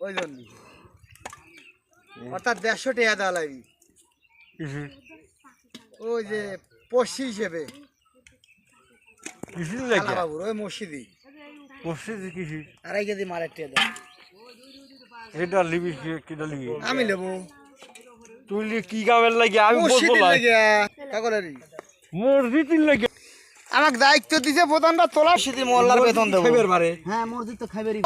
ওই জন্য অর্থাৎ 150 টাকা দেওয়া লাগবে ওই যে পশি হিসেবে বাবুর ওই মসজিদি কৃষি 2.5 কেজি মালের টিয়া দেয় এটা লিবি কিটা লিবি আমি নেবো তুই কি কামের লাগে আমি বলবো না মসজিদের লাগে আমাকে দায়িত্ব দিছে প্রধানটা তোলা সিদ্ধি মোল্লার বেতন দেবো হ্যাঁ মসজিদ তো খাইবেরই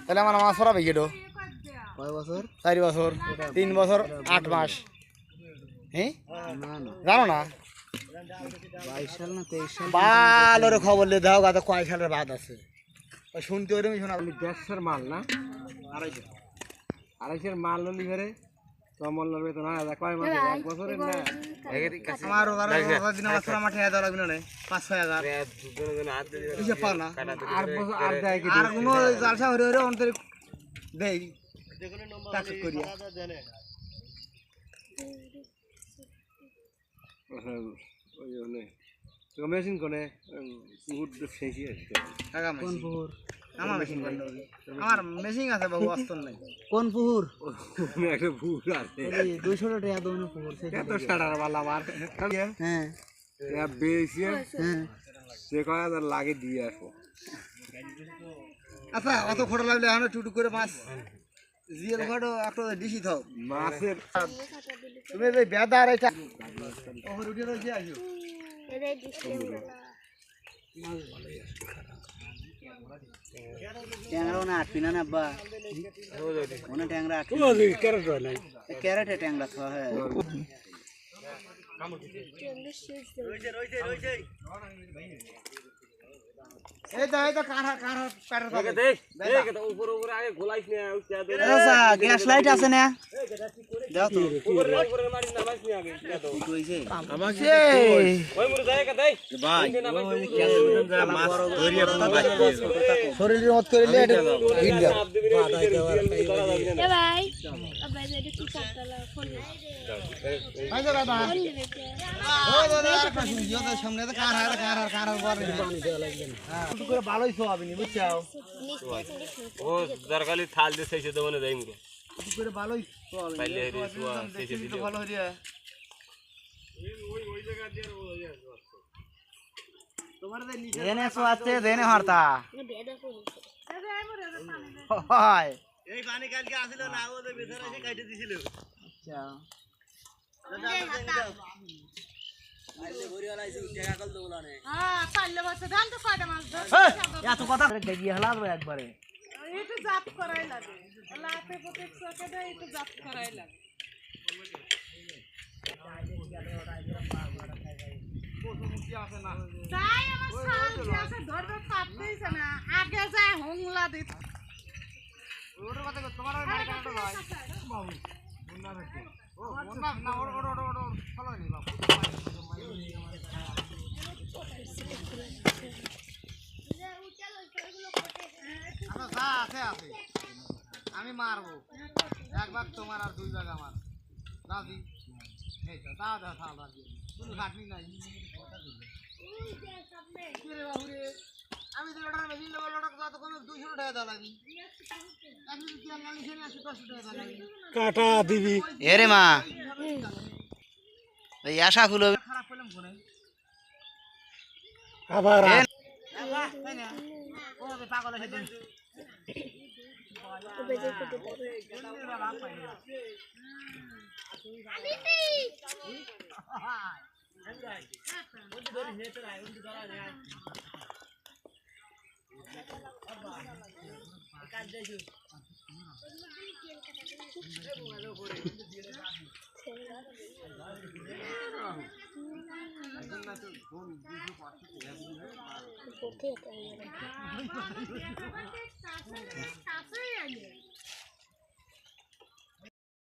তাহলে আমার মাছ পড়াবে কেটো কয় বছর 4 বছর 3 বছর 8 মাস হ্যাঁ না না জানো না 22 সাল না 23 সাল ভালো রে খবর লে দাও গাতে কয় সালের বাদ আছে ওই শুনতে ওরকমই শোনা 150 মাল না 250 মাল ললি ঘরে কমলার বেতন হয় কয় মাসে 1 বছরের না আমার ওরা দিন আমার মাঠে দেওয়া লাগবে না 5-6 হাজার হিসাব পাও না আর বছর আর দেয় কি আর কোনো জালসা হরে হরে অন্তরে দেই টাকা করিয়া ওই ওনে তো মেশিন কোনে বহুত শেষই আছে টাকা কোন মেশিন পুকুর আমার মেশিন আমার মেশিন আছে বাবু অস্ত্র নাই কোন পুকুর একটা ভুল আছে এই 200 টাকা দোনো পুকুর এত সাড়ার বালা মার হ্যাঁ এ বেশি হ্যাঁ সে কয় আর লাগে দিয়ে আসো আচ্ছা অত খোটা লাগলে এখন টুটু করে মাছ জিএল ঘাটো একটা ডিসি থাও মাছের তুমি এই বেদার এটা ওহর উঠে রইছে আইও ট্যাংরা না আটবি না আব্বা ওনা ট্যাংরা আটবি ক্যারেট হয় নাই ক্যারেটে ট্যাংরা খাওয়া হয় এই তো কাঁড়া প্যাটার থাকে দেখ উপর উপর আগে গোলাইছ না আচ্ছা গ্যাস লাইট আছে না দাও তো উপরে মারি না মাছ নি আগে দাও কি কইছে আমাকে ওই মুরে যায় কা দেই ভাই মাছ ধরিয়া শরীরের মত করিলে এটা হিট দাও এ ভাই আব্বাই যে কি করতালা ফোন ভাই দাদা ও দাদা একটা শুনছিও তো সামনে তো কাঁড়া পরে হ্যাঁ একটু করে ভালোই সোয়াবিন বুঝছাও ও দরকালি থাল দে সেইছে দেবনে দেই মুরে একটু করে ভালোই সোয়াবিন পাইলে রে সোয়া সেইছে তো ভালো হরিয়া ওই জায়গা দিয়ে তোমার যে নিচে দেনে সোয়াতে দেনে হরতা বেদা করি হয় এই পানি কালকে আসিল না ও যে ভিতরে এসে কাটে দিছিল আচ্ছা এত কথা গিয়ে হলাস একবারে একটু জাপ করাই লাগে লাফে পথে চকে দেয় একটু জাপ করাই লাগে যাই আমার শান্তি আছে ধরবে পারতেইছে না আগে যায় হুংলা দিত ওর কথা তোমার ওই গাড়ি কাটা ভাই বাবু মুন্না রেখে ও মুন্না না ওর ভালো নি বাবু আছে আমি মারবো এক ভাগ তোমার আর 2 ভাগ আমার রাজি এই তো দাও থাল রাজি কোনো কাটনি নাই আমি তো লটার মেশিন নেবো লটার কত কম 200 টাকা দাও লাগি আমি কি আর নালিশে না 500 টাকা দাও লাগি কাটা দিবি এরে মা এই আশা খুলো খারাপ পেলাম ফোনে আবার তাই না ও পাগল আছে বেজে কুটে কোথায়